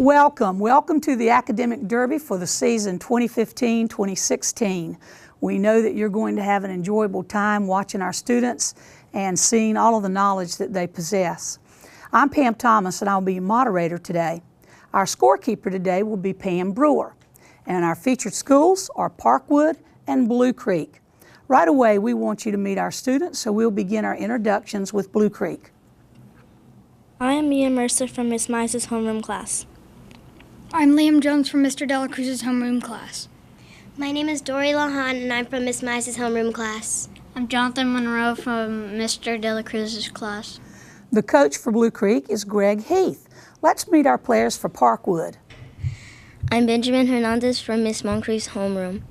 Welcome to the Academic Derby for the season 2015-2016. We know that you're going to have an enjoyable time watching our students and seeing all of the knowledge that they possess. I'm Pam Thomas and I'll be your moderator today. Our scorekeeper today will be Pam Brewer, and our featured schools are Parkwood and Blue Creek. Right away we want you to meet our students, so we'll begin our introductions with Blue Creek. I am Mia Mercer from Miss Mize's homeroom class. I'm Liam Jones from Mr. Dela Cruz's homeroom class. My name is Dory Lahan and I'm from Miss Mize's homeroom class. I'm Jonathan Monroe from Mr. Dela Cruz's class. The coach for Blue Creek is Greg Heath. Let's meet our players for Parkwood. I'm Benjamin Hernandez from Miss Moncrief's homeroom.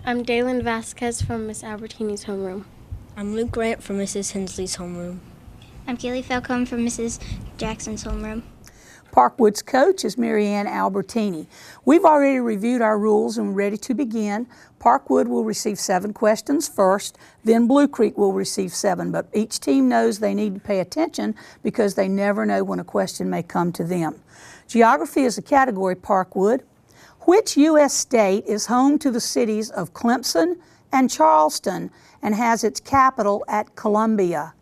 I'm Dalen Vasquez from Miss Albertini's homeroom. I'm Luke Grant from Mrs. Hensley's homeroom. I'm Kaylee Falcone from Mrs. Jackson's homeroom. Parkwood's coach is Marianne Albertini. We've already reviewed our rules and we're ready to begin. Parkwood will receive 7 questions first, then Blue Creek will receive 7, but each team knows they need to pay attention because they never know when a question may come to them. Geography is a category, Parkwood. Which U.S. state is home to the cities of Clemson and Charleston and has its capital at Columbia?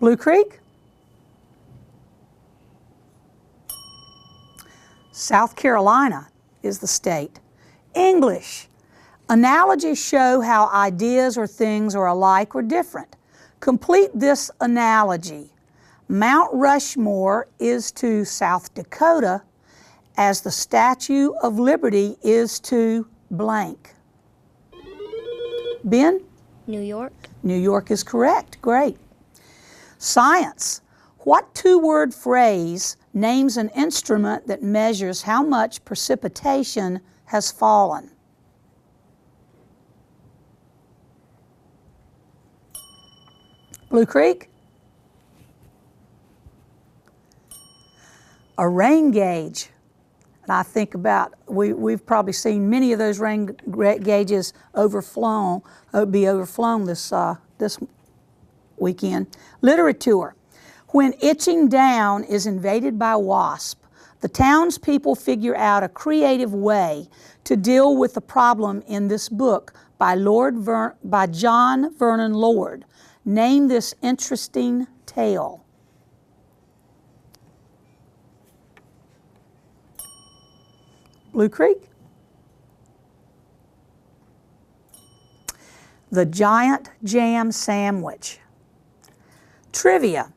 Blue Creek? South Carolina is the state. English. Analogies show how ideas or things are alike or different. Complete this analogy. Mount Rushmore is to South Dakota as the Statue of Liberty is to blank. Ben? New York. New York is correct. Great. Science. What 2-word phrase names an instrument that measures how much precipitation has fallen? Blue Creek? A rain gauge. And I think about, we've probably seen many of those rain gauges be overflown this weekend. Literature. When itching down is invaded by a wasp, the townspeople figure out a creative way to deal with the problem in this book by John Vernon Lord. Name this interesting tale. Blue Creek? The Giant Jam Sandwich. Trivia.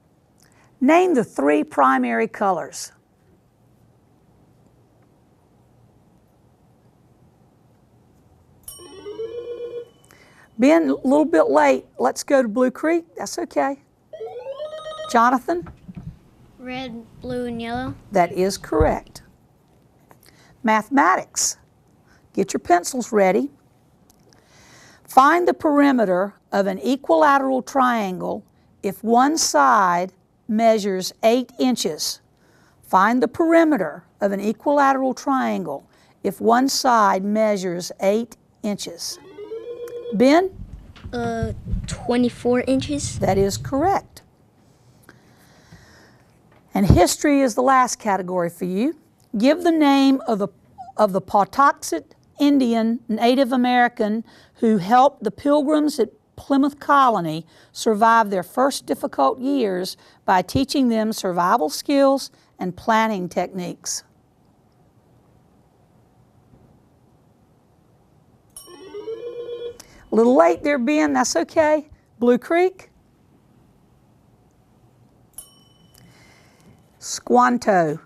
Name the 3 primary colors. Ben, a little bit late. Let's go to Blue Creek. That's okay. Jonathan? Red, blue, and yellow. That is correct. Mathematics. Get your pencils ready. Find the perimeter of an equilateral triangle if one side measures 8 inches. Find the perimeter of an equilateral triangle if one side measures 8 inches. Ben? 24 inches. That is correct. And history is the last category for you. Give the name of the Pawtuxet Indian Native American who helped the Pilgrims at Plymouth Colony survive their first difficult years by teaching them survival skills and planning techniques. A little late there, Ben, that's okay. Blue Creek? Squanto.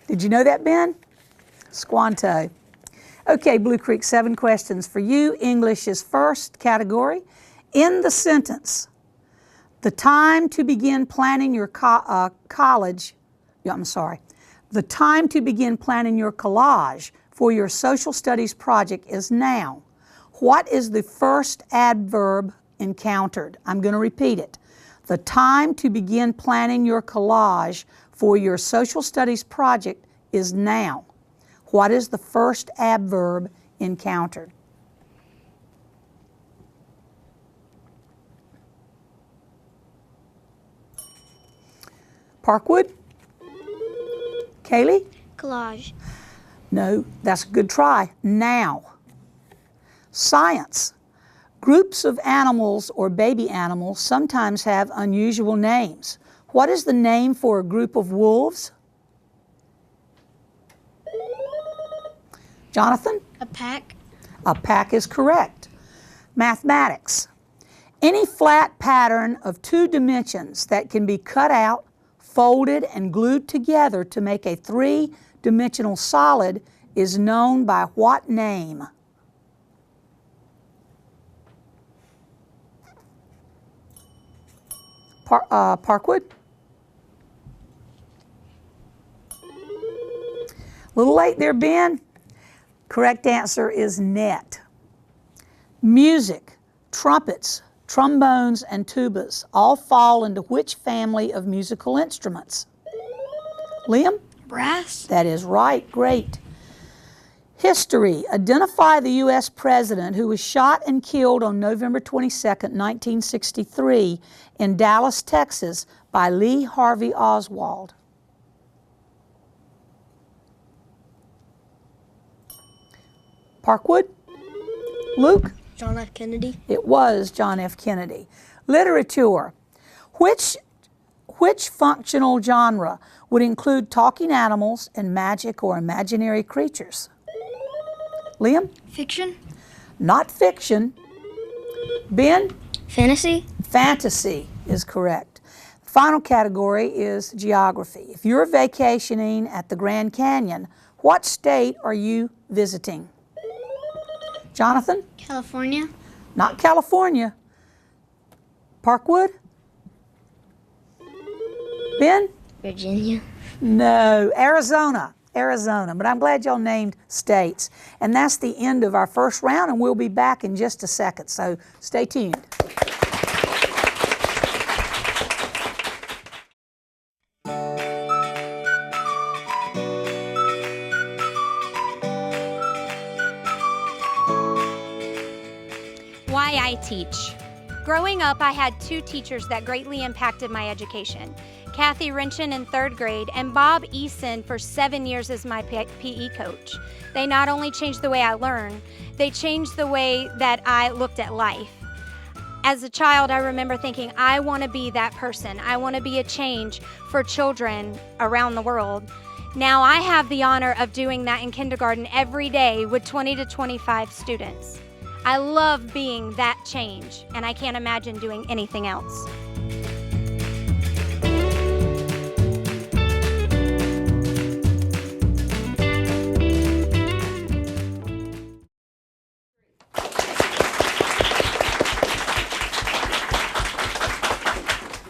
Did you know that, Ben? Squanto. Okay, Blue Creek, 7 questions for you. English is first category. In the sentence, the time to begin planning your the time to begin planning your collage for your social studies project is now. What is the first adverb encountered? I'm going to repeat it. The time to begin planning your collage for your social studies project is now. What is the first adverb encountered? Parkwood? Kaylee? Collage. No, that's a good try. Now. Science. Groups of animals or baby animals sometimes have unusual names. What is the name for a group of wolves? Jonathan? A pack. A pack is correct. Mathematics. Any flat pattern of 2 dimensions that can be cut out, folded, and glued together to make a 3-dimensional solid is known by what name? Parkwood? A little late there, Ben. Correct answer is net. Music, trumpets, trombones, and tubas all fall into which family of musical instruments? Liam? Brass. That is right. Great. History. Identify the U.S. president who was shot and killed on November 22, 1963 in Dallas, Texas by Lee Harvey Oswald. Parkwood? Luke? John F. Kennedy. It was John F. Kennedy. Literature. Which functional genre would include talking animals and magic or imaginary creatures? Liam? Fiction. Not fiction. Ben? Fantasy? Fantasy is correct. Final category is geography. If you're vacationing at the Grand Canyon, what state are you visiting? Jonathan? California. Not California. Parkwood? Ben? Virginia? No, Arizona. Arizona, but I'm glad y'all named states. And that's the end of our first round, and we'll be back in just a second, so stay tuned. Why I teach. Growing up, I had 2 teachers that greatly impacted my education. Kathy Rinchin in 3rd grade and Bob Eason for 7 years as my PE coach. They not only changed the way I learned, they changed the way that I looked at life. As a child, I remember thinking, I want to be that person. I want to be a change for children around the world. Now I have the honor of doing that in kindergarten every day with 20 to 25 students. I love being that change, and I can't imagine doing anything else.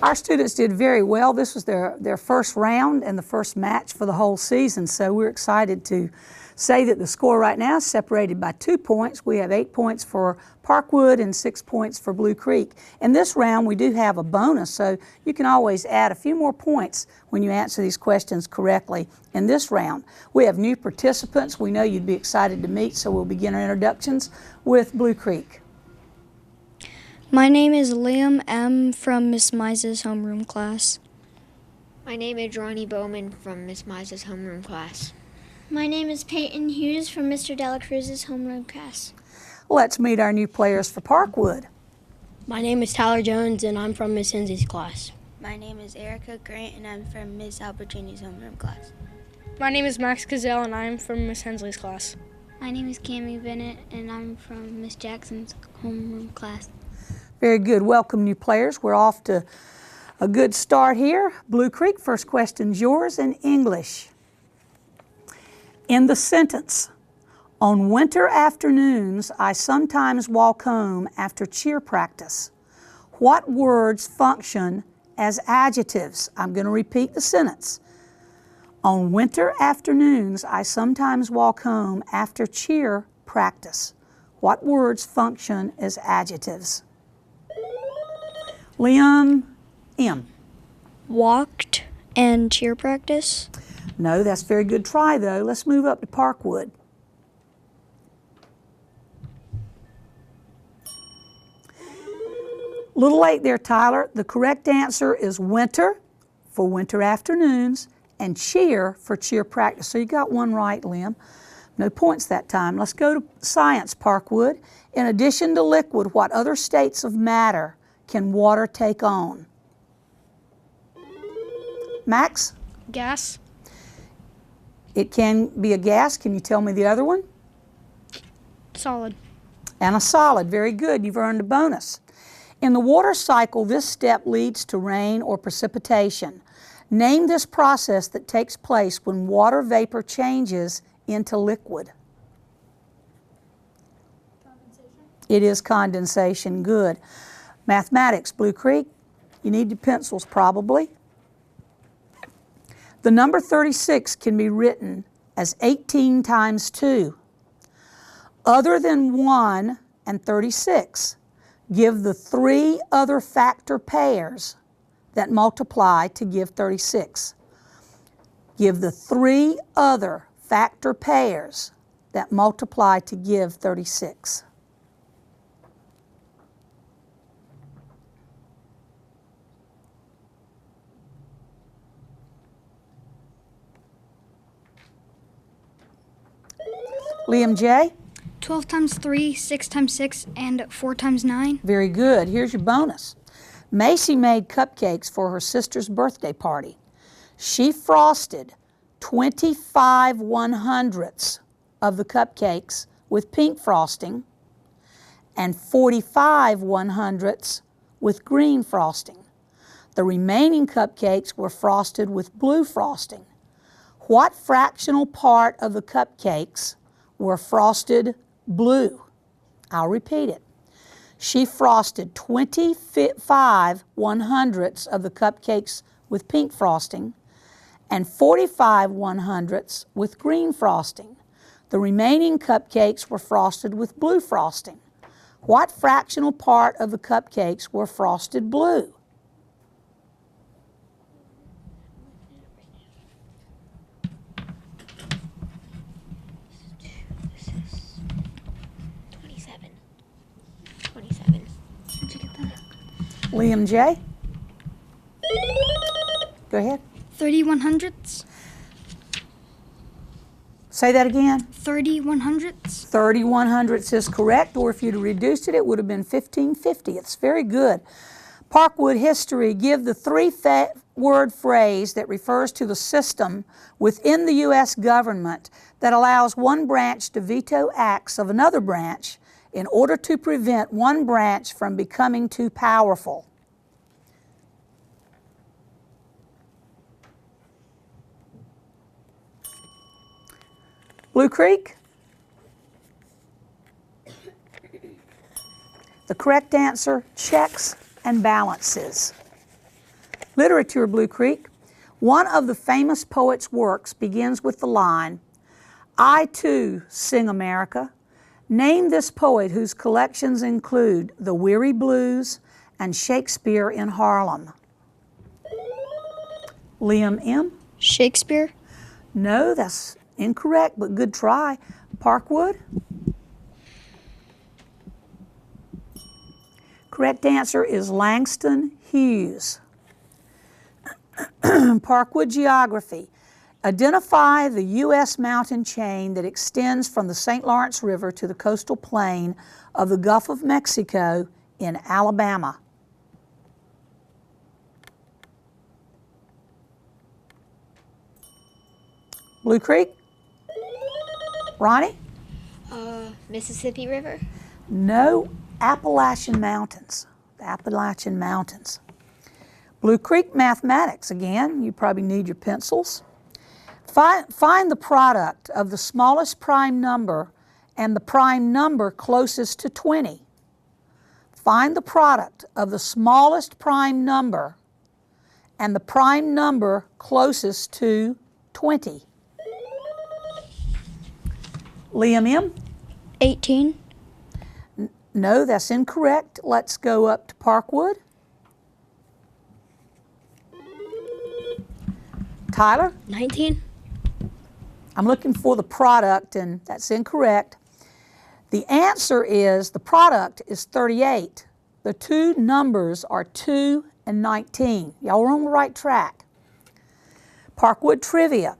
Our students did very well. This was their first round and the first match for the whole season, so we're excited to say that the score right now is separated by 2 points. We have 8 points for Parkwood and 6 points for Blue Creek. In this round, we do have a bonus, so you can always add a few more points when you answer these questions correctly in this round. We have new participants we know you'd be excited to meet, so we'll begin our introductions with Blue Creek. My name is Liam M. from Miss Mize's homeroom class. My name is Ronnie Bowman from Miss Mize's homeroom class. My name is Peyton Hughes from Mr. Dela Cruz's homeroom class. Let's meet our new players for Parkwood. My name is Tyler Jones, and I'm from Miss Hensey's class. My name is Erica Grant, and I'm from Miss Albertini's homeroom class. My name is Max Gazelle, and I'm from Miss Hensley's class. My name is Cammie Bennett, and I'm from Miss Jackson's homeroom class. Very good. Welcome, new players. We're off to a good start here. Blue Creek, first question's yours in English. In the sentence, on winter afternoons, I sometimes walk home after cheer practice. What words function as adjectives? I'm going to repeat the sentence. On winter afternoons, I sometimes walk home after cheer practice. What words function as adjectives? Liam M. Walked and cheer practice. No, that's a very good try, though. Let's move up to Parkwood. A little late there, Tyler. The correct answer is winter, for winter afternoons, and cheer for cheer practice. So you got one right, Liam. No points that time. Let's go to science, Parkwood. In addition to liquid, what other states of matter can water take on? Max? Gas. It can be a gas. Can you tell me the other one? Solid. And a solid. Very good. You've earned a bonus. In the water cycle, this step leads to rain or precipitation. Name this process that takes place when water vapor changes into liquid. Condensation. It is condensation. Good. Mathematics, Blue Creek. You need your pencils probably. The number 36 can be written as 18 times 2. Other than 1 and 36, give the 3 other factor pairs that multiply to give 36. Give the 3 other factor pairs that multiply to give 36. Liam J. 12 times 3, 6 times 6, and 4 times 9. Very good. Here's your bonus. Macy made cupcakes for her sister's birthday party. She frosted 25 1/100ths of the cupcakes with pink frosting and 45 1/100ths with green frosting. The remaining cupcakes were frosted with blue frosting. What fractional part of the cupcakes were frosted blue? I'll repeat it. She frosted 25 1/100ths of the cupcakes with pink frosting and 45 1/100ths with green frosting. The remaining cupcakes were frosted with blue frosting. What fractional part of the cupcakes were frosted blue? Liam J. Go ahead. 30 1/100ths. Say that again. 30 1/100ths. 30 1/100ths is correct, or if you'd have reduced it, it would have been 15 50ths. Very good. Parkwood history, give the 3-word phrase that refers to the system within the U.S. government that allows one branch to veto acts of another branch in order to prevent one branch from becoming too powerful. Blue Creek? The correct answer, checks and balances. Literature, Blue Creek. One of the famous poet's works begins with the line, "I too sing America." Name this poet whose collections include The Weary Blues and Shakespeare in Harlem. Liam M. Shakespeare. No, that's incorrect, but good try. Parkwood? Correct answer is Langston Hughes. Parkwood geography. Identify the U.S. mountain chain that extends from the St. Lawrence River to the coastal plain of the Gulf of Mexico in Alabama. Blue Creek? Ronnie? Mississippi River. No, Appalachian Mountains. The Appalachian Mountains. Blue Creek mathematics. Again, you probably need your pencils. Find the product of the smallest prime number and the prime number closest to 20. Find the product of the smallest prime number and the prime number closest to 20. Liam M. 18. No, that's incorrect. Let's go up to Parkwood. Tyler? 19. I'm looking for the product, and that's incorrect. The answer is, the product is 38. The two numbers are 2 and 19. Y'all are on the right track. Parkwood trivia.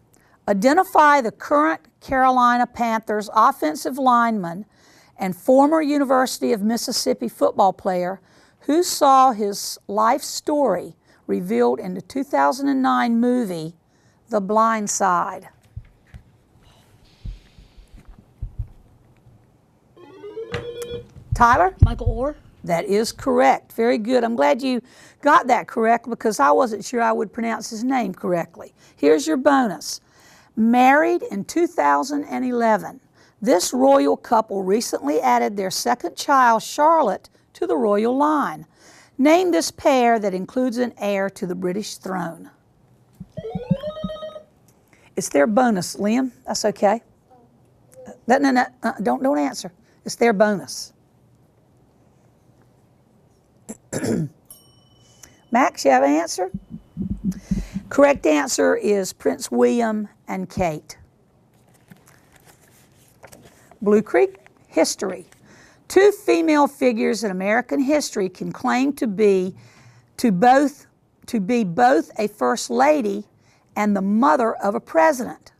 Identify the current Carolina Panthers offensive lineman and former University of Mississippi football player who saw his life story revealed in the 2009 movie, The Blind Side. Tyler? Michael Orr. That is correct. Very good. I'm glad you got that correct because I wasn't sure I would pronounce his name correctly. Here's your bonus. Married in 2011, this royal couple recently added their second child, Charlotte, to the royal line. Name this pair that includes an heir to the British throne. It's their bonus, Liam. That's okay. No, don't answer. It's their bonus. Max, you have an answer? Correct answer is Prince William and Kate. Blue Creek, history. Two female figures in American history can claim to be both a first lady and the mother of a president.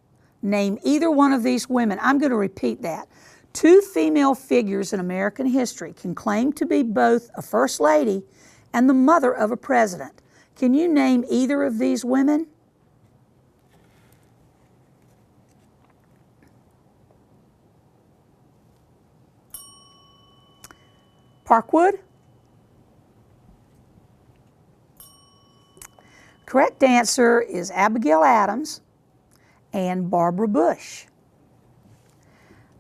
Name either one of these women. I'm going to repeat that. Two female figures in American history can claim to be both a first lady and the mother of a president. Can you name either of these women? Parkwood? Correct answer is Abigail Adams and Barbara Bush.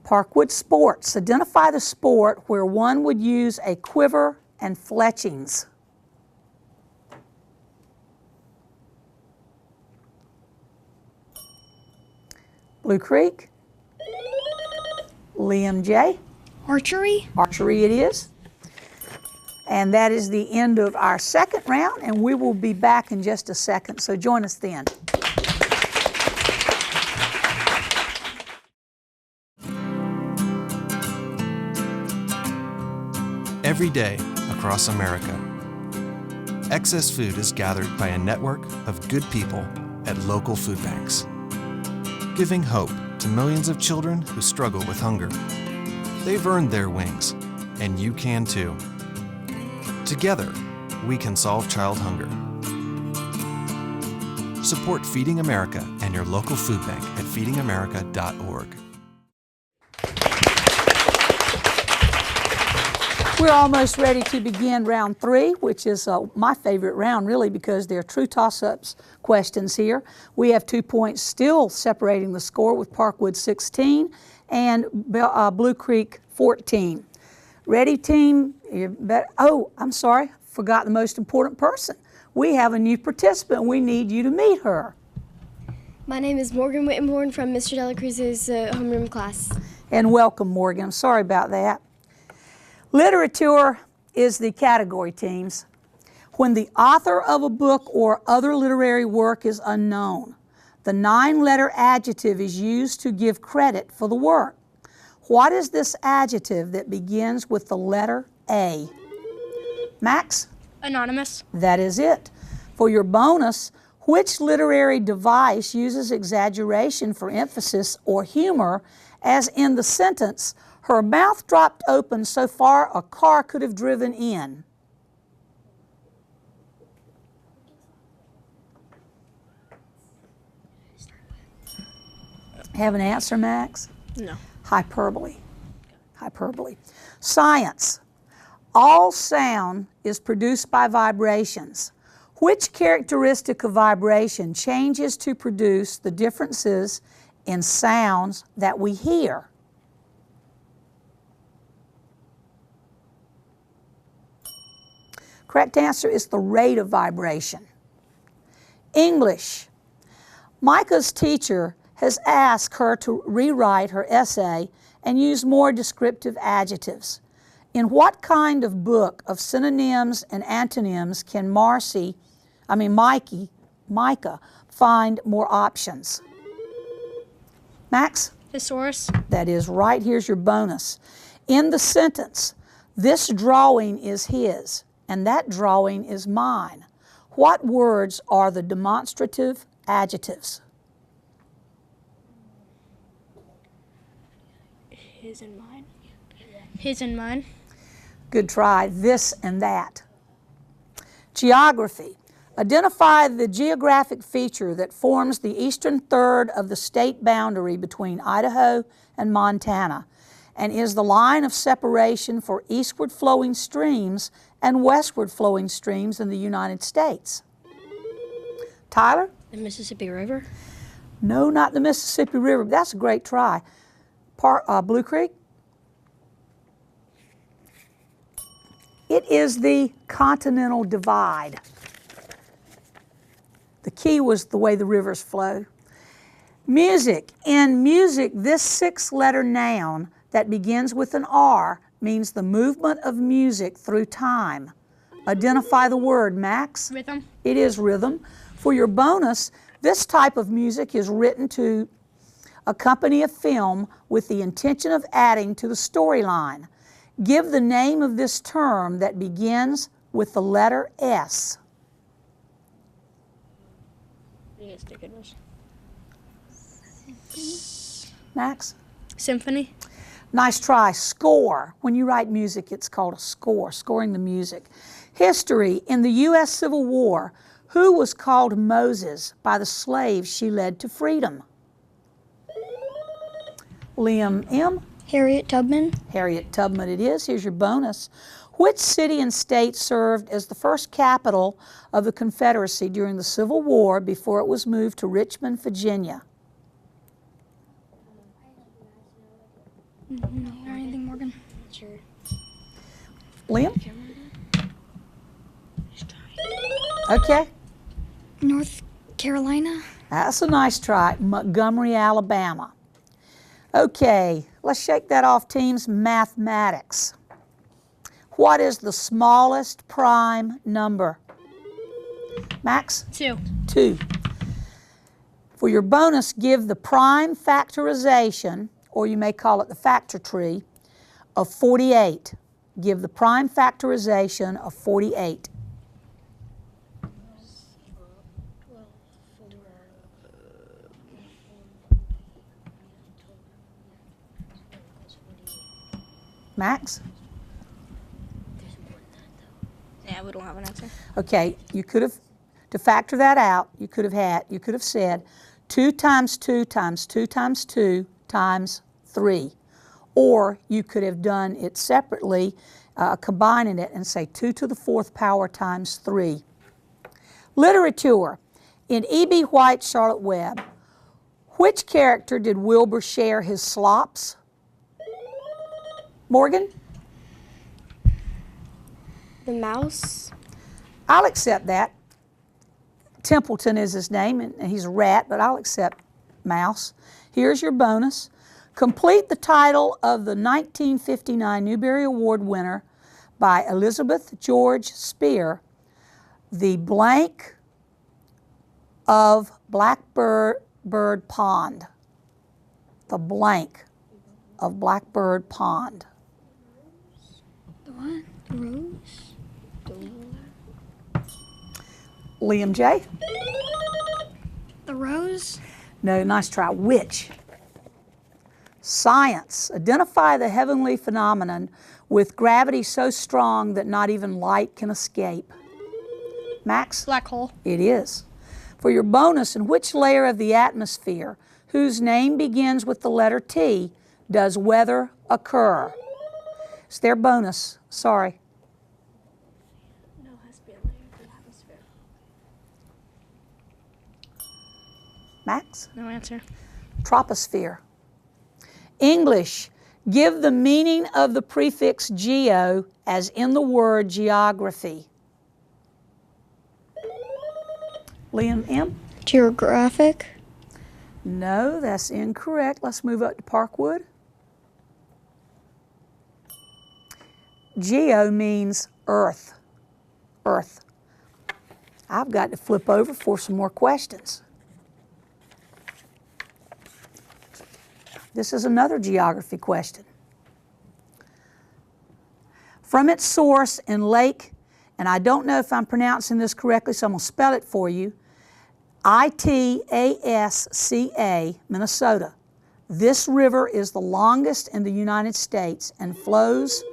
Parkwood sports. Identify the sport where one would use a quiver and fletchings. Blue Creek. Liam J. Archery. Archery it is. And that is the end of our second round, and we will be back in just a second, so join us then. Every day across America, excess food is gathered by a network of good people at local food banks, giving hope to millions of children who struggle with hunger. They've earned their wings, and you can too. Together, we can solve child hunger. Support Feeding America and your local food bank at feedingamerica.org. We're almost ready to begin round 3, which is my favorite round, really, because there are true toss-ups questions here. We have 2 points still separating the score with Parkwood 16 and Blue Creek 14. Ready, team? Oh, I'm sorry, forgot the most important person. We have a new participant. We need you to meet her. My name is Morgan Wittenborn from Mr. Dela Cruz's homeroom class. And welcome, Morgan. I'm sorry about that. Literature is the category, teams. When the author of a book or other literary work is unknown, the 9-letter adjective is used to give credit for the work. What is this adjective that begins with the letter A? Max? Anonymous. That is it. For your bonus, which literary device uses exaggeration for emphasis or humor, as in the sentence, her mouth dropped open so far a car could have driven in? Have an answer, Max? No. Hyperbole. Hyperbole. Science. All sound is produced by vibrations. Which characteristic of vibration changes to produce the differences in sounds that we hear? Correct answer is the rate of vibration. English. Micah's teacher has asked her to rewrite her essay and use more descriptive adjectives. In what kind of book of synonyms and antonyms can Micah find more options? Max? Thesaurus. That is right. Here's your bonus. In the sentence, this drawing is his and that drawing is mine, what words are the demonstrative adjectives? His and mine. His and mine. Good try. This and that. Geography. Identify the geographic feature that forms the eastern third of the state boundary between Idaho and Montana and is the line of separation for eastward flowing streams and westward flowing streams in the United States. Tyler? The Mississippi River. No, not the Mississippi River. That's a great try. Blue Creek? It is the Continental Divide. The key was the way the rivers flow. Music. In music, this 6-letter noun that begins with an R means the movement of music through time. Identify the word, Max. Rhythm. It is rhythm. For your bonus, this type of music is written to accompany a film with the intention of adding to the storyline. Give the name of this term that begins with the letter S. Max? Symphony. Nice try. Score. When you write music, it's called a score, scoring the music. History. In the U.S. Civil War, who was called Moses by the slaves she led to freedom? Liam M. Harriet Tubman. Harriet Tubman it is. Here's your bonus. Which city and state served as the first capital of the Confederacy during the Civil War before it was moved to Richmond, Virginia? No, or anything, Morgan? Sure. Liam? Okay. North Carolina. That's a nice try. Montgomery, Alabama. Okay, let's shake that off, teams. Mathematics. What is the smallest prime number? Max? 2. 2. For your bonus, give the prime factorization, or you may call it the factor tree, of 48. Give the prime factorization of 48. Max? Yeah, we don't have an answer. Okay, you could have, to factor that out, you could have said 2 times 2 times 2 times 2 times 3. Or you could have done it separately, combining it and say 2 to the 4th power times 3. Literature. In E.B. White's Charlotte Webb, which character did Wilbur share his slops? Morgan? The mouse. I'll accept that. Templeton is his name, and he's a rat, but I'll accept mouse. Here's your bonus. Complete the title of the 1959 Newbery Award winner by Elizabeth George Spear, The Blank of Blackbird Pond. The Blank of Blackbird Pond. The what? The rose? Liam J. The rose? No, nice try. Which? Science. Identify the heavenly phenomenon with gravity so strong that not even light can escape. Max? Black hole. It is. For your bonus, in which layer of the atmosphere, whose name begins with the letter T, does weather occur? It's their bonus. Sorry. No, has to be a layer of the atmosphere. Max? No answer. Troposphere. English. Give the meaning of the prefix geo as in the word geography. Liam M. Geographic. No, that's incorrect. Let's move up to Parkwood. Geo means earth. Earth. I've got to flip over for some more questions. This is another geography question. From its source in Lake, and I don't know if I'm pronouncing this correctly, so I'm going to spell it for you, Itasca, Minnesota. This river is the longest in the United States and flows,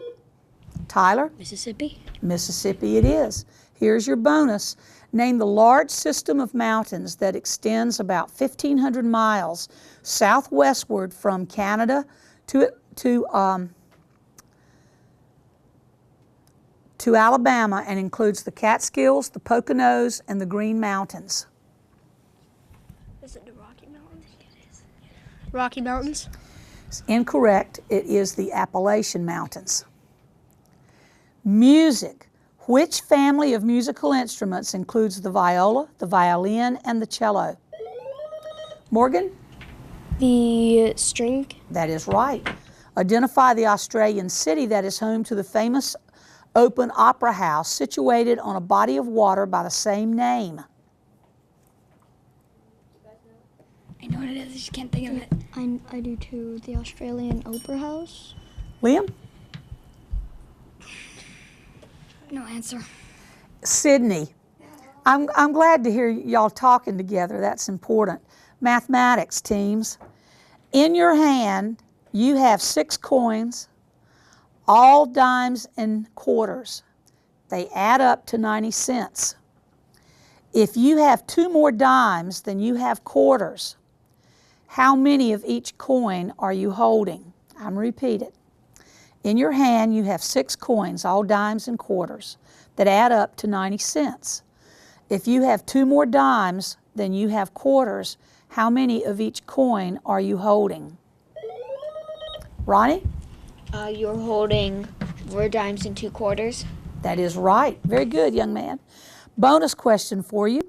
Tyler? Mississippi. Mississippi it is. Here's your bonus. Name the large system of mountains that extends about 1,500 miles southwestward from Canada to Alabama and includes the Catskills, the Poconos, and the Green Mountains. Is it the Rocky Mountains? It is. Rocky Mountains. It's incorrect. It is the Appalachian Mountains. Music. Which family of musical instruments includes the viola, the violin, and the cello? Morgan? The string. That is right. Identify the Australian city that is home to the famous open opera house situated on a body of water by the same name. I know what it is, I just can't think of it. I do too. The Australian Opera House. Liam? No answer. Sydney. I'm glad to hear y'all talking together. That's important. Mathematics, teams. In your hand, you have 6 coins, all dimes and quarters. They add up to 90 cents. If you have 2 more dimes than you have quarters, how many of each coin are you holding? I'm going to repeat it. In your hand, you have 6 coins, all dimes and quarters, that add up to 90 cents. If you have 2 more dimes than you have quarters, how many of each coin are you holding? Ronnie? You're holding 4 dimes and 2 quarters. That is right. Very good, young man. Bonus question for you.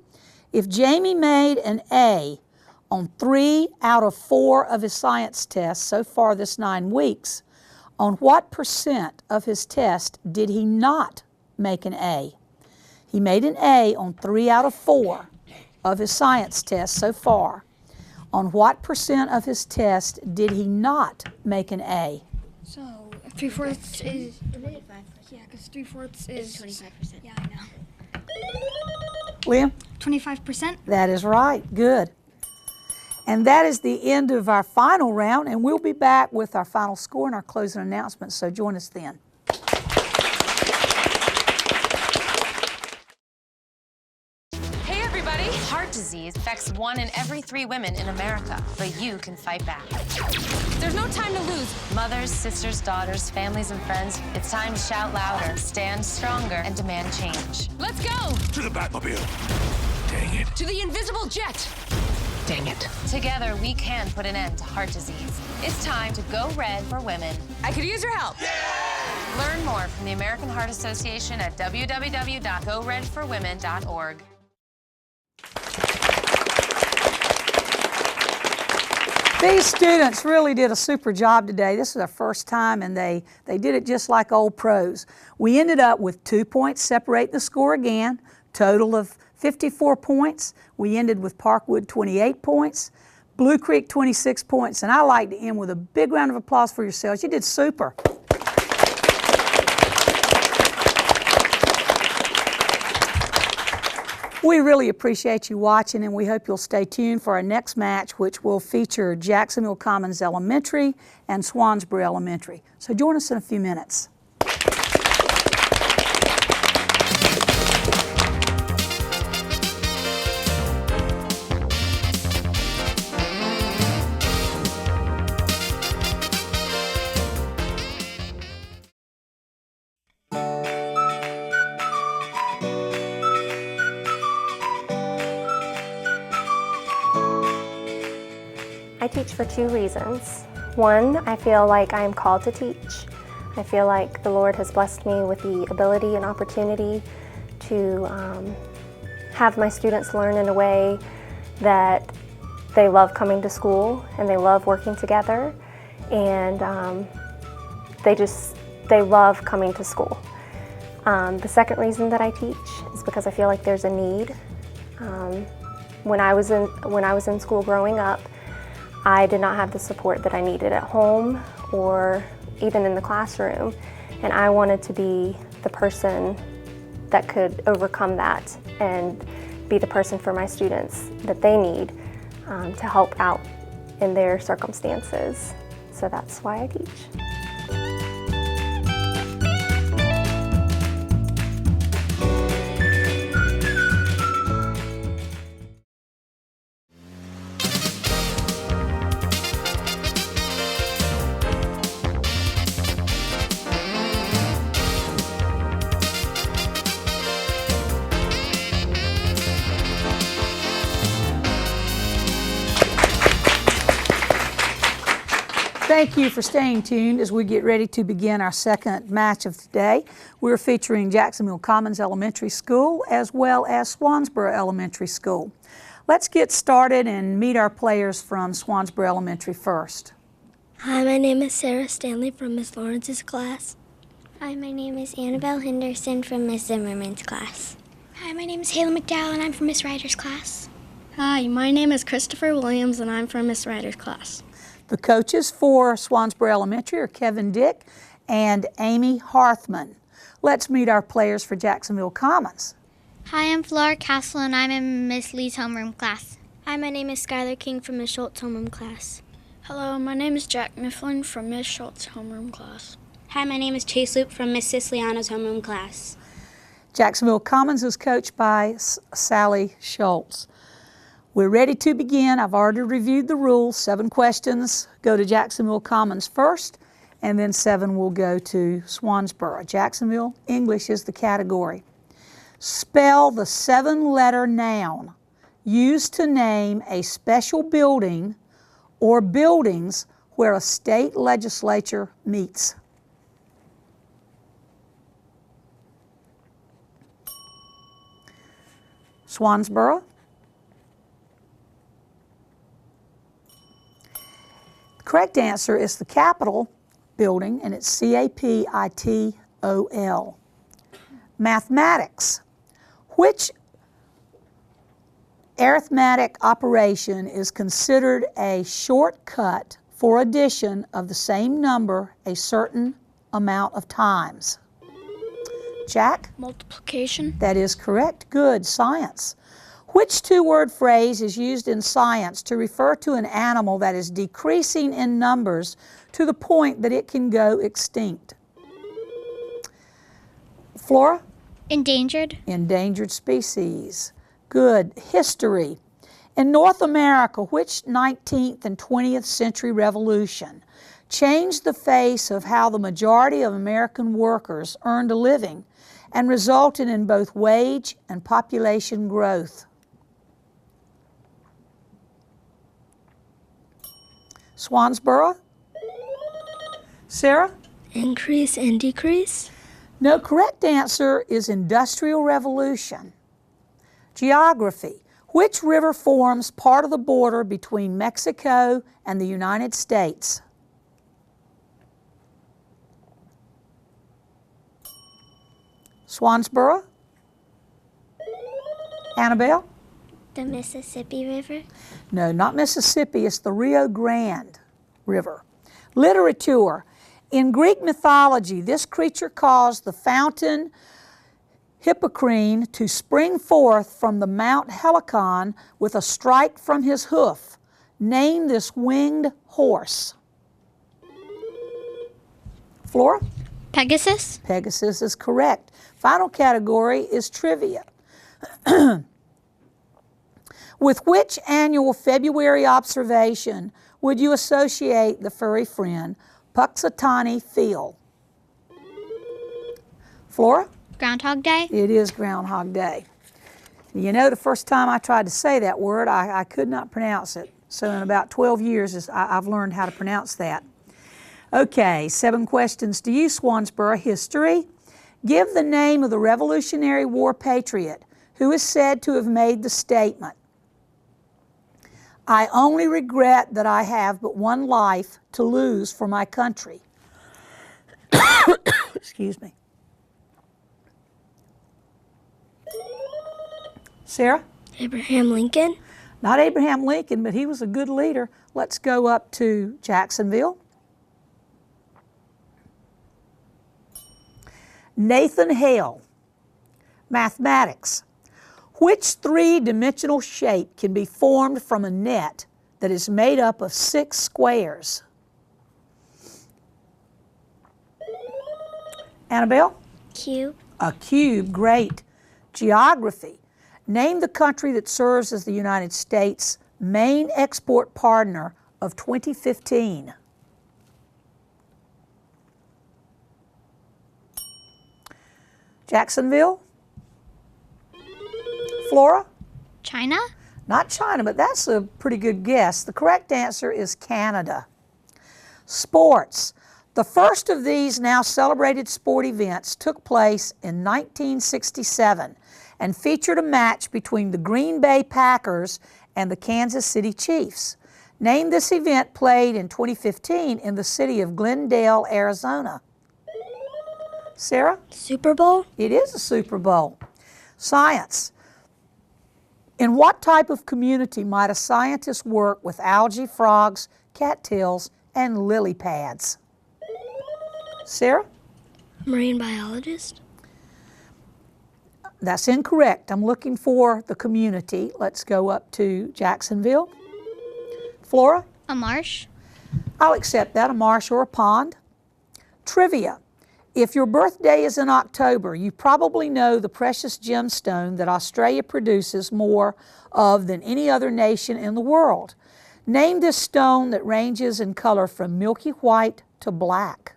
If Jamie made an A on 3 out of 4 of his science tests so far this 9 weeks, on what % of his test did he not make an A? He made an A on 3 out of 4 of his science tests so far. On what % of his test did he not make an A? So, 3/4 is 25%. Yeah, because 3/4 is 25%. Yeah, I know. Liam? 25%. That is right. Good. And that is the end of our final round, and we'll be back with our final score and our closing announcements, so join us then. Hey everybody! Heart disease affects 1 in every 3 women in America, but you can fight back. There's no time to lose. Mothers, sisters, daughters, families, and friends, it's time to shout louder, stand stronger, and demand change. Let's go! To the Batmobile. Dang it. To the invisible jet! Dang it. Together, we can put an end to heart disease. It's time to go red for women. I could use your help. Yeah! Learn more from the American Heart Association at www.goredforwomen.org. These students really did a super job today. This is their first time, and they did it just like old pros. We ended up with 2 points, separate the score again, total of 54 points. We ended with Parkwood 28 points, Blue Creek 26 points, and I like to end with a big round of applause for yourselves. You did super. We really appreciate you watching, and we hope you'll stay tuned for our next match, which will feature Jacksonville Commons Elementary and Swansboro Elementary. So join us in a few minutes. I teach for 2 reasons. One, I feel like I am called to teach. I feel like the Lord has blessed me with the ability and opportunity to have my students learn in a way that they love coming to school and they love working together, and they love coming to school. The second reason that I teach is because I feel like there's a need. When I was in school growing up, I did not have the support that I needed at home or even in the classroom, and I wanted to be the person that could overcome that and be the person for my students that they need to help out in their circumstances. So that's why I teach. Thank you for staying tuned as we get ready to begin our second match of the day. We're featuring Jacksonville Commons Elementary School as well as Swansboro Elementary School. Let's get started and meet our players from Swansboro Elementary first. Hi, my name is Sarah Stanley from Miss Lawrence's class. Hi, my name is Annabelle Henderson from Miss Zimmerman's class. Hi, my name is Haley McDowell and I'm from Miss Ryder's class. Hi, my name is Christopher Williams and I'm from Miss Ryder's class. The coaches for Swansboro Elementary are Kevin Dick and Amy Harthman. Let's meet our players for Jacksonville Commons. Hi, I'm Flora Castle and I'm in Miss Lee's homeroom class. Hi, my name is Skylar King from Miss Schultz' homeroom class. Hello, my name is Jack Mifflin from Miss Schultz's homeroom class. Hi, my name is Chase Loop from Miss Siciliano's homeroom class. Jacksonville Commons is coached by Sally Schultz. We're ready to begin. I've already reviewed the rules. 7 questions go to Jacksonville Commons first, and then 7 will go to Swansboro. Jacksonville English is the category. Spell the 7-letter noun used to name a special building or buildings where a state legislature meets. Swansboro. The correct answer is the Capitol building, and it's C-A-P-I-T-O-L. Mathematics. Which arithmetic operation is considered a shortcut for addition of the same number a certain amount of times? Jack? Multiplication. That is correct. Good. Science. Which 2-word phrase is used in science to refer to an animal that is decreasing in numbers to the point that it can go extinct? Flora? Endangered. Endangered species. Good. History. In North America, which 19th and 20th century revolution changed the face of how the majority of American workers earned a living and resulted in both wage and population growth? Swansboro? Sarah? Increase and decrease. No, correct answer is Industrial Revolution. Geography. Which river forms part of the border between Mexico and the United States? Swansboro? Annabelle? The Mississippi River. No, not Mississippi. It's the Rio Grande River. Literature. In Greek mythology, this creature caused the fountain Hippocrene to spring forth from the Mount Helicon with a strike from his hoof. Name this winged horse. Flora? Pegasus. Pegasus is correct. Final category is trivia. With which annual February observation would you associate the furry friend Puxatawny Phil? Flora? Groundhog Day. It is Groundhog Day. You know, the first time I tried to say that word, I could not pronounce it. So in about 12 years, I've learned how to pronounce that. Okay, 7 questions to you, Swansboro. History. Give the name of the Revolutionary War patriot who is said to have made the statement, "I only regret that I have but one life to lose for my country." Excuse me. Sarah? Abraham Lincoln. Not Abraham Lincoln, but he was a good leader. Let's go up to Jacksonville. Nathan Hale. Mathematics. Which three-dimensional shape can be formed from a net that is made up of 6 squares? Annabelle? Cube. A cube, great. Geography. Name the country that serves as the United States' main export partner of 2015. Jacksonville? Flora? China? Not China, but that's a pretty good guess. The correct answer is Canada. Sports. The first of these now celebrated sport events took place in 1967 and featured a match between the Green Bay Packers and the Kansas City Chiefs. Name this event played in 2015 in the city of Glendale, Arizona. Sarah? Super Bowl? It is a Super Bowl. Science. In what type of community might a scientist work with algae, frogs, cattails, and lily pads? Sarah? Marine biologist? That's incorrect. I'm looking for the community. Let's go up to Jacksonville. Flora? A marsh? I'll accept that, a marsh or a pond. Trivia. If your birthday is in October, you probably know the precious gemstone that Australia produces more of than any other nation in the world. Name this stone that ranges in color from milky white to black.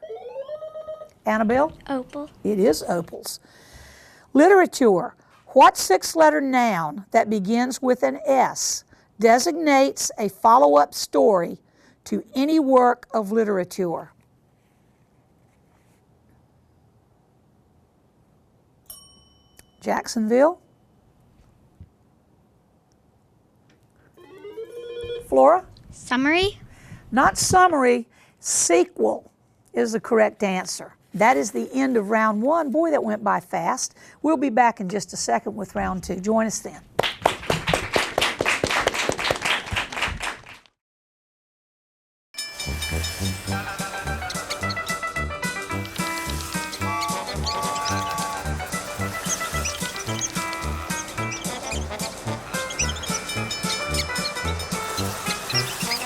Annabelle? Opal. It is opals. Literature. What 6-letter noun that begins with an S designates a follow-up story to any work of literature? Jacksonville? Flora? Summary? Not summary, sequel is the correct answer. That is the end of round 1. Boy, that went by fast. We'll be back in just a second with round 2. Join us then.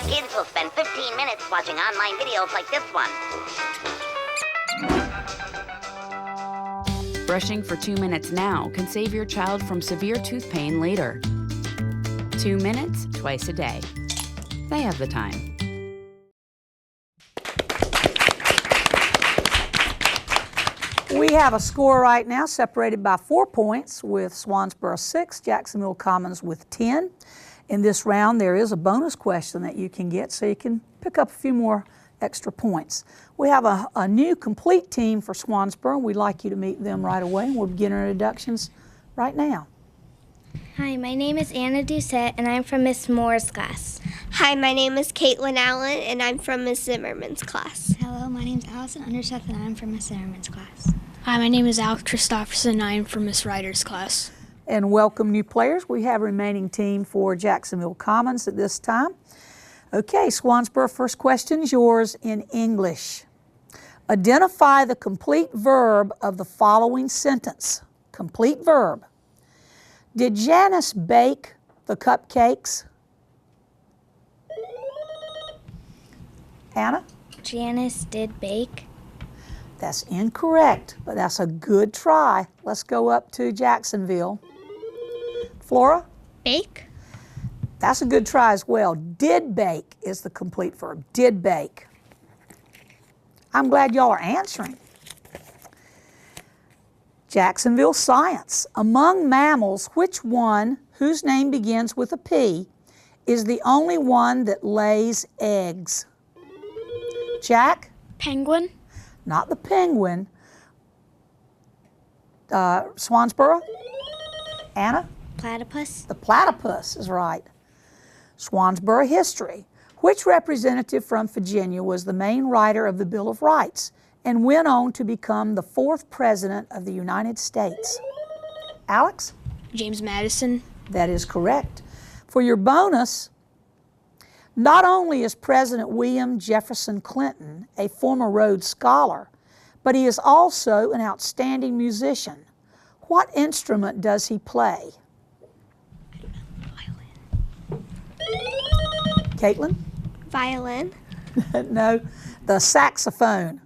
Kids will spend 15 minutes watching online videos like this one. Brushing for 2 minutes now can save your child from severe tooth pain later. 2 minutes twice a day. They have the time. We have a score right now separated by 4 points with Swansboro 6, Jacksonville Commons with 10. In this round, there is a bonus question that you can get, so you can pick up a few more extra points. We have a new complete team for Swansboro. We'd like you to meet them right away. We'll begin our introductions right now. Hi, my name is Anna Doucette, and I'm from Miss Moore's class. Hi, my name is Caitlin Allen, and I'm from Miss Zimmerman's class. Hello, my name is Allison Underseth, and I'm from Miss Zimmerman's class. Hi, my name is Alex Christopherson, and I'm from Miss Ryder's class. And welcome new players. We have a remaining team for Jacksonville Commons at this time. Okay, Swansboro, first question is yours in English. Identify the complete verb of the following sentence. Complete verb. Did Janice bake the cupcakes? Anna? Janice did bake. That's incorrect, but that's a good try. Let's go up to Jacksonville. Flora? Bake. That's a good try as well. Did bake is the complete verb. Did bake. I'm glad y'all are answering. Jacksonville science. Among mammals, which one, whose name begins with a P, is the only one that lays eggs? Jack? Penguin. Not the penguin. Swansboro? Anna? Platypus. The platypus is right. Swansboro history. Which representative from Virginia was the main writer of the Bill of Rights and went on to become the 4th President of the United States? Alex? James Madison. That is correct. For your bonus, not only is President William Jefferson Clinton a former Rhodes Scholar, but he is also an outstanding musician. What instrument does he play? Caitlin? Violin. No, the saxophone.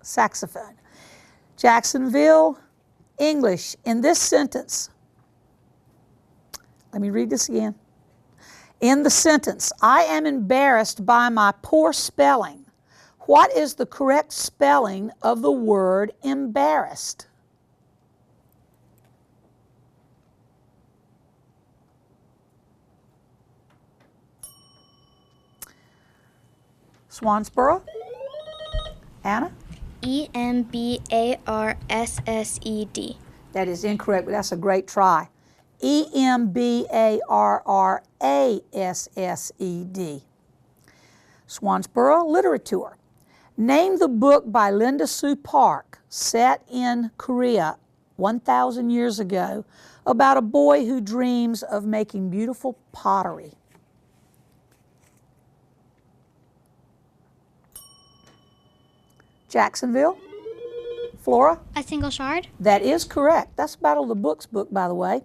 Saxophone. Jacksonville, English. In this sentence, let me read this again. In the sentence, I am embarrassed by my poor spelling. What is the correct spelling of the word embarrassed? Swansboro? Anna? E-M-B-A-R-S-S-E-D. That is incorrect, but that's a great try. E-M-B-A-R-R-A-S-S-E-D. Swansboro, literature. Name the book by Linda Sue Park, set in Korea 1,000 years ago, about a boy who dreams of making beautiful pottery. Jacksonville, Flora? A Single Shard. That is correct. That's Battle of the Books book, by the way.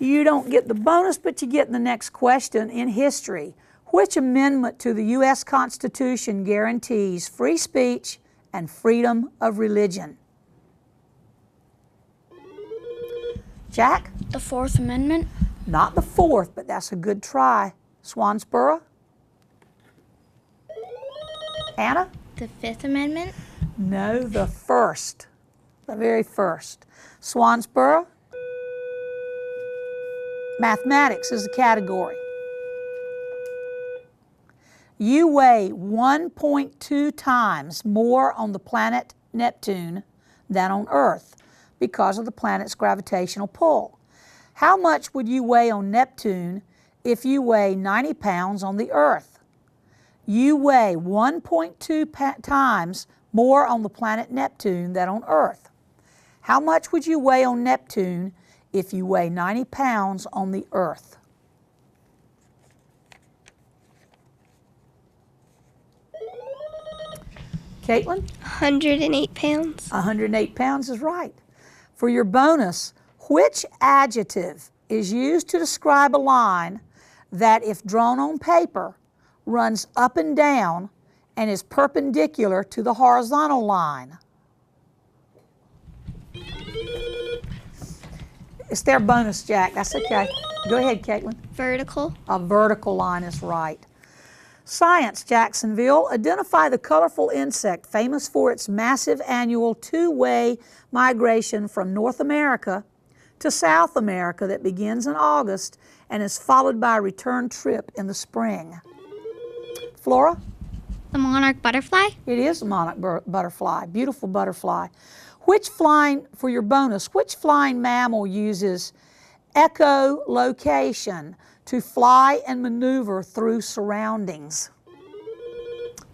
You don't get the bonus, but you get the next question. In history, which amendment to the U.S. Constitution guarantees free speech and freedom of religion? Jack? The Fourth Amendment. Not the fourth, but that's a good try. Swansboro? Anna? The Fifth Amendment. No, the first. The very first. Swansboro? Mathematics is the category. You weigh 1.2 times more on the planet Neptune than on Earth because of the planet's gravitational pull. How much would you weigh on Neptune if you weigh 90 pounds on the Earth? You weigh 1.2 times more on the planet Neptune than on Earth. How much would you weigh on Neptune if you weigh 90 pounds on the Earth? Caitlin? 108 pounds. 108 pounds is right. For your bonus, which adjective is used to describe a line that, if drawn on paper, runs up and down and is perpendicular to the horizontal line? It's their bonus, Jack. That's okay. Go ahead, Caitlin. Vertical. A vertical line is right. Science, Jacksonville. Identify the colorful insect famous for its massive annual two-way migration from North America to South America that begins in August and is followed by a return trip in the spring. Flora? The monarch butterfly. It is a monarch butterfly. Beautiful butterfly. For your bonus, which flying mammal uses echolocation to fly and maneuver through surroundings?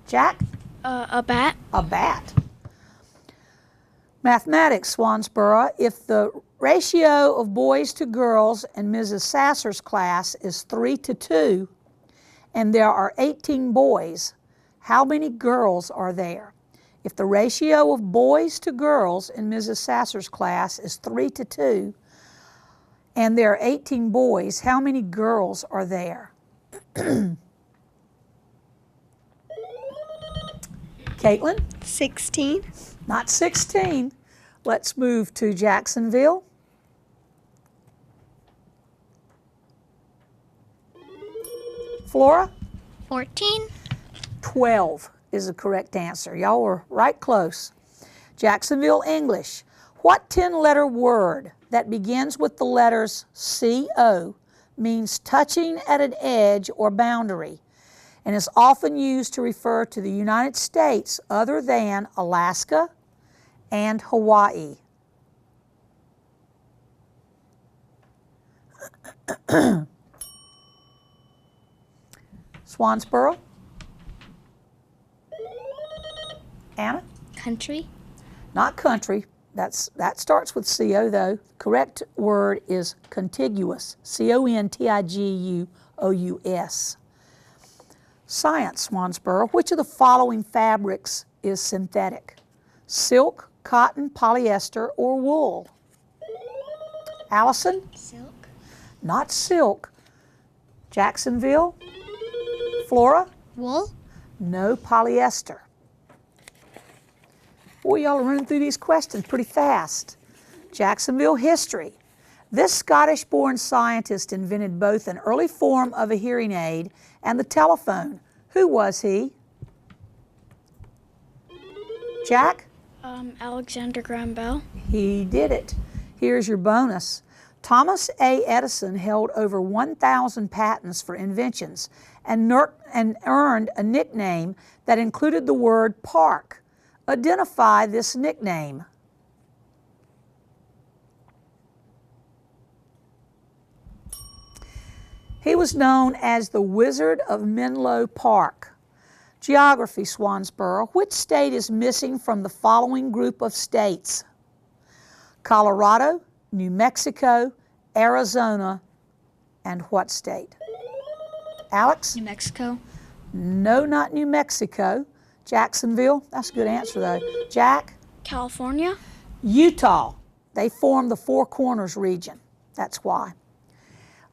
Jack? A bat. A bat. Mathematics, Swansboro. If the ratio of boys to girls in Mrs. Sasser's class is 3-2, and there are 18 boys, how many girls are there? If the ratio of boys to girls in Mrs. Sasser's class is 3-2, and there are 18 boys, how many girls are there? Caitlin? 16. Not 16. Let's move to Jacksonville. Flora? 14. 12 is the correct answer. Y'all were right close. Jacksonville, English. What 10-letter word that begins with the letters C-O means touching at an edge or boundary and is often used to refer to the United States other than Alaska and Hawaii? Swansboro? Anna? Country. Not country. That starts with C-O, though. Correct word is contiguous. C-O-N-T-I-G-U-O-U-S. Science, Swansboro. Which of the following fabrics is synthetic? Silk, cotton, polyester, or wool? Allison? Silk. Not silk. Jacksonville? Flora? Wool? No, polyester. Boy, y'all are running through these questions pretty fast. Jacksonville history. This Scottish-born scientist invented both an early form of a hearing aid and the telephone. Who was he? Jack? Alexander Graham Bell. He did it. Here's your bonus. Thomas A. Edison held over 1,000 patents for inventions and earned a nickname that included the word park. Identify this nickname. He was known as the Wizard of Menlo Park. Geography, Swansboro. Which state is missing from the following group of states? Colorado, New Mexico, Arizona, and what state? Alex? New Mexico. No, not New Mexico. Jacksonville. That's a good answer, though. Jack? California. Utah. They form the Four Corners region. That's why.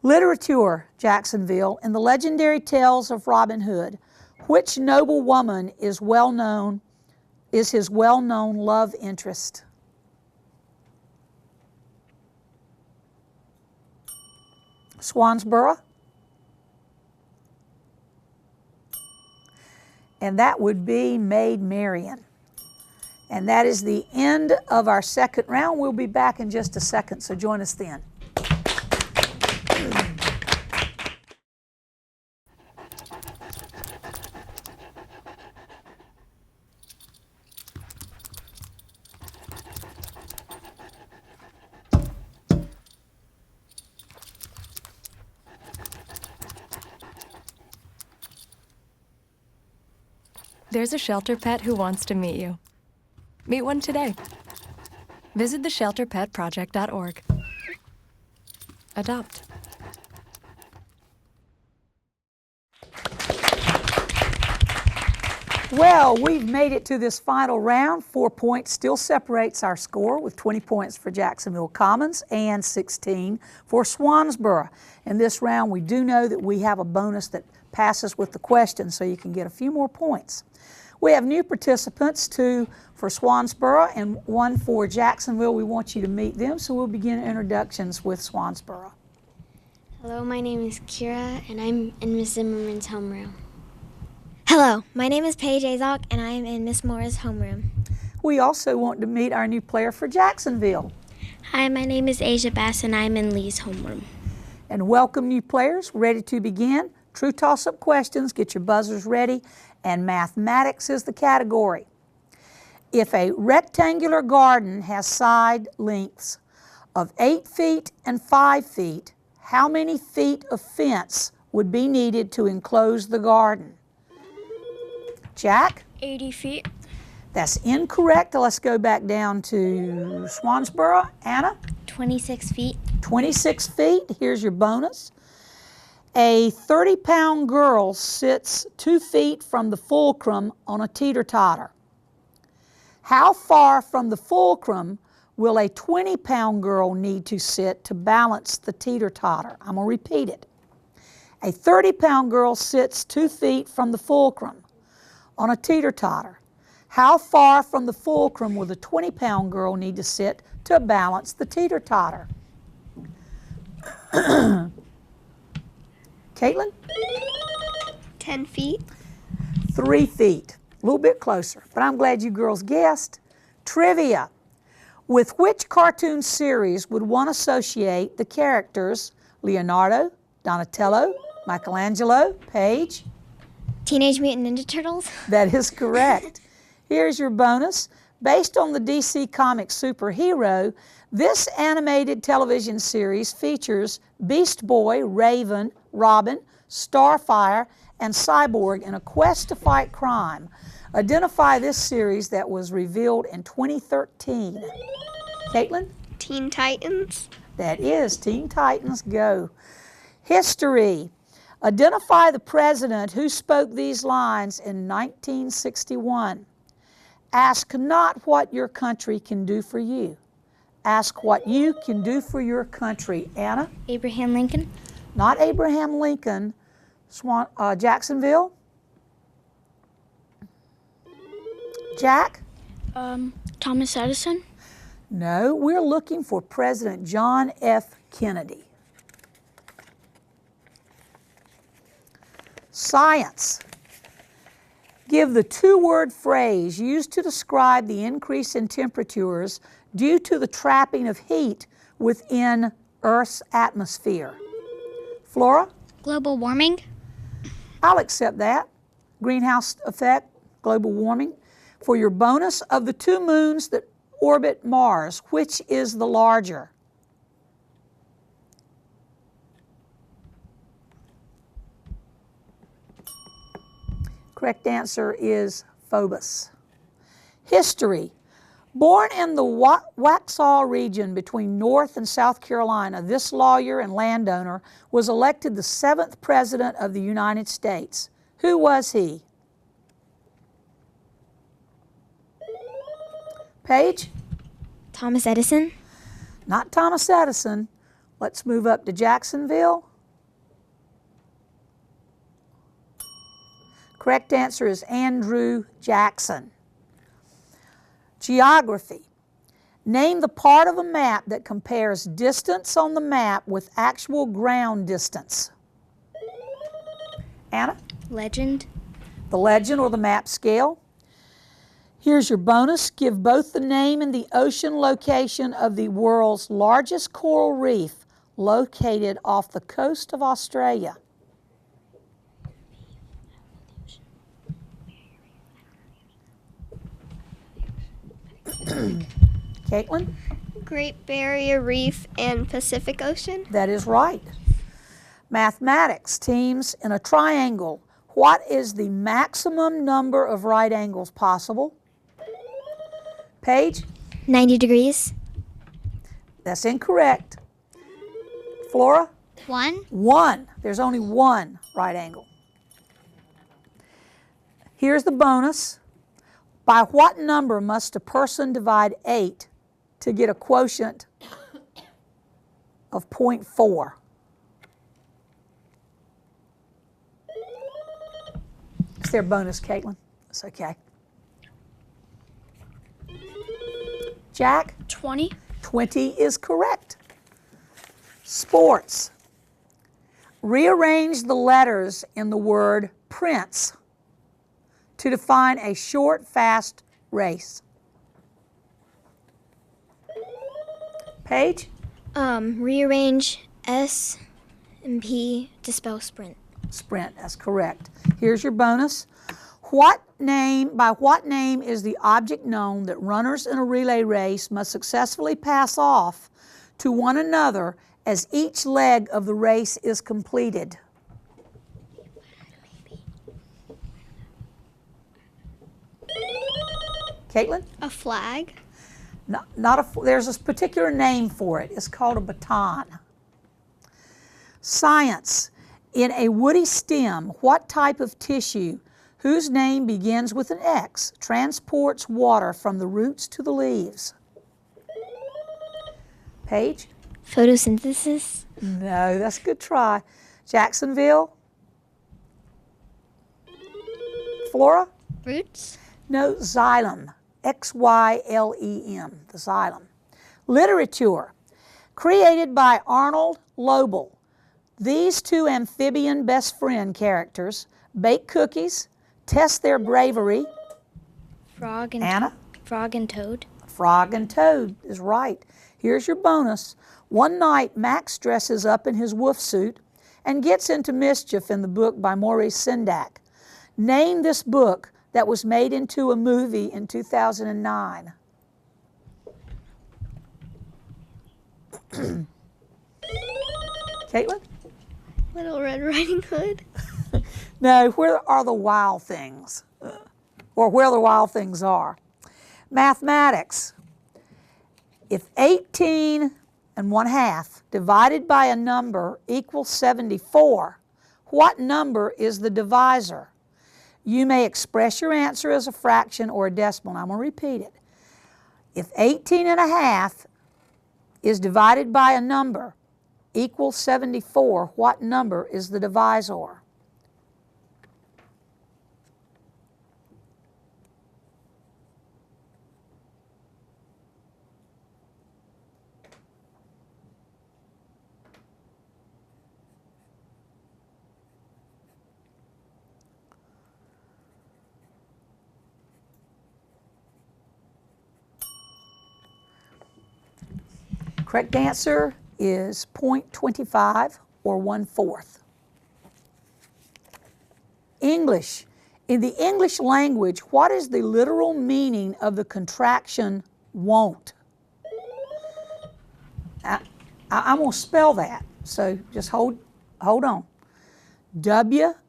Literature, Jacksonville. In the legendary tales of Robin Hood, which noble woman is his well-known love interest? Swansboro. And that would be Maid Marian. And that is the end of our second round. We'll be back in just a second, so join us then. There's a shelter pet who wants to meet you. Meet one today. Visit theshelterpetproject.org. Adopt. Well, we've made it to this final round. 4 points still separates our score, with 20 points for Jacksonville Commons and 16 for Swansboro. In this round, we do know that we have a bonus that passes with the question, so you can get a few more points. We have new participants, 2 for Swansboro and 1 for Jacksonville. We want you to meet them, so we'll begin introductions with Swansboro. Hello, my name is Kira, and I'm in Miss Zimmerman's homeroom. Hello, my name is Paige Azok, and I am in Miss Mora's homeroom. We also want to meet our new player for Jacksonville. Hi, my name is Asia Bass, and I'm in Lee's homeroom. And welcome, new players. Ready to begin? True toss-up questions. Get your buzzers ready. And mathematics is the category. If a rectangular garden has side lengths of 8 feet and 5 feet, how many feet of fence would be needed to enclose the garden? Jack? 80 feet. That's incorrect. Let's go back down to Swansboro. Anna? 26 feet. 26 feet. Here's your bonus. A 30-pound girl sits 2 feet from the fulcrum on a teeter-totter. How far from the fulcrum will a 20-pound girl need to sit to balance the teeter-totter? I'm going to repeat it. A 30-pound girl sits 2 feet from the fulcrum on a teeter-totter. How far from the fulcrum will the 20-pound girl need to sit to balance the teeter-totter? Caitlin? 10 feet. 3 feet. A little bit closer, but I'm glad you girls guessed. Trivia. With which cartoon series would one associate the characters Leonardo, Donatello, Michelangelo, Paige? Teenage Mutant Ninja Turtles? That is correct. Here's your bonus. Based on the DC Comics superhero, this animated television series features Beast Boy, Raven, Robin, Starfire, and Cyborg in a quest to fight crime. Identify this series that was revealed in 2013. Caitlin? Teen Titans. That is Teen Titans Go. History. Identify the president who spoke these lines in 1961. Ask not what your country can do for you. Ask what you can do for your country. Anna? Abraham Lincoln. Not Abraham Lincoln. Jacksonville? Jack? Thomas Edison. No, we're looking for President John F. Kennedy. Science. Give the two-word phrase used to describe the increase in temperatures due to the trapping of heat within Earth's atmosphere. Flora? Global warming. I'll accept that. Greenhouse effect, global warming. For your bonus, of the two moons that orbit Mars, which is the larger? Correct answer is Phobos. History. Born in the Waxhaw region between North and South Carolina, this lawyer and landowner was elected the 7th President of the United States. Who was he? Paige? Thomas Edison. Not Thomas Edison. Let's move up to Jacksonville. Correct answer is Andrew Jackson. Geography. Name the part of a map that compares distance on the map with actual ground distance. Anna? Legend. The legend or the map scale. Here's your bonus. Give both the name and the ocean location of the world's largest coral reef located off the coast of Australia. Caitlin? Great Barrier Reef and Pacific Ocean. That is right. Mathematics. Teams in a triangle. What is the maximum number of right angles possible? Paige? 90 degrees. That's incorrect. Flora? 1. 1. There's only one right angle. Here's the bonus. By what number must a person divide 8 to get a quotient of 0.4? Is there a bonus, Caitlin? That's okay. Jack? 20. 20 is correct. Sports. Rearrange the letters in the word prince to define a short, fast race. Paige? Rearrange S and P to spell sprint. Sprint, that's correct. Here's your bonus. By what name is the object known that runners in a relay race must successfully pass off to one another as each leg of the race is completed? Caitlin? A flag. There's a particular name for it. It's called a baton. Science. In a woody stem, what type of tissue, whose name begins with an X, transports water from the roots to the leaves? Paige? Photosynthesis. No, that's a good try. Jacksonville? Flora? Roots. No, xylem. X-Y-L-E-M, the xylem. Literature. Created by Arnold Lobel. These two amphibian best friend characters bake cookies, test their bravery. Frog and Anna? Frog and Toad. Frog and Toad is right. Here's your bonus. One night, Max dresses up in his wolf suit and gets into mischief in the book by Maurice Sendak. Name this book that was made into a movie in 2009. Caitlin? Little Red Riding Hood. No, where are the wild things? Or where the wild things are. Mathematics. If 18 1/2 divided by a number equals 74, what number is the divisor? You may express your answer as a fraction or a decimal. I'm going to repeat it. If 18 1/2 is divided by a number equals 74, what number is the divisor? Correct answer is 0.25 or 1/4. English. In the English language, what is the literal meaning of the contraction won't? I'm going to spell that, so just hold on. W-O-N''T.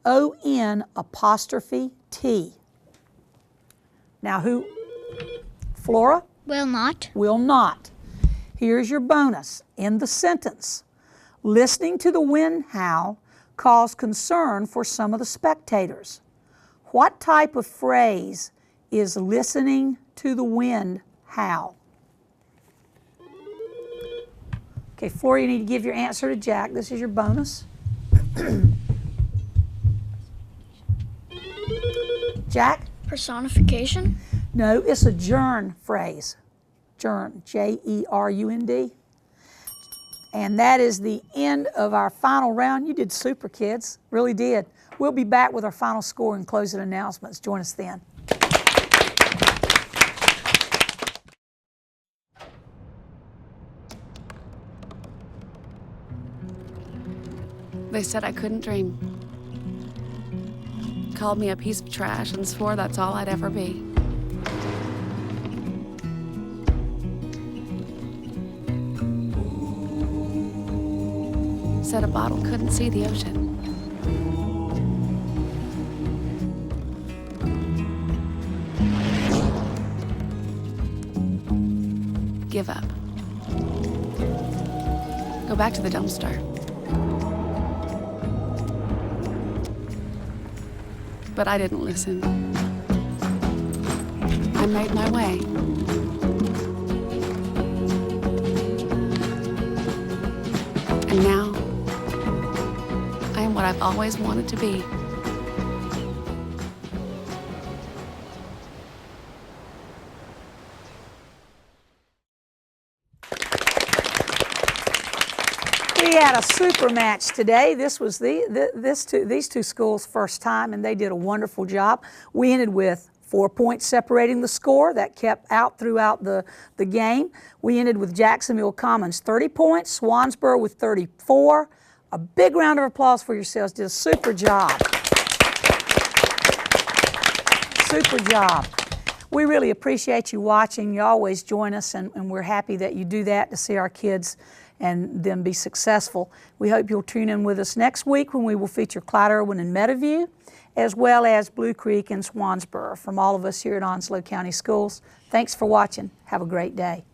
Now who? Flora? Will not. Will not. Here's your bonus. In the sentence, listening to the wind howl caused concern for some of the spectators. What type of phrase is listening to the wind howl? Okay, Flora, you need to give your answer to Jack. This is your bonus. Jack? Personification? No, it's a gerund phrase. Gerund, J-E-R-U-N-D. And that is the end of our final round. You did super, kids. Really did. We'll be back with our final score and closing announcements. Join us then. They said I couldn't dream. Called me a piece of trash and swore that's all I'd ever be. Said a bottle couldn't see the ocean. Give up. Go back to the dumpster. But I didn't listen. I made my way. And now, I am what I've always wanted to be. We had a super match today. This was these two schools' first time, and they did a wonderful job. We ended with 4 points separating the score. That kept out throughout the game. We ended with Jacksonville Commons 30 points, Swansboro with 34. A big round of applause for yourselves. Did a super job. Super job. We really appreciate you watching. You always join us, and we're happy that you do that to see our kids and them be successful. We hope you'll tune in with us next week when we will feature Clyde Irwin and Meadowview, as well as Blue Creek and Swansboro. From all of us here at Onslow County Schools, thanks for watching. Have a great day.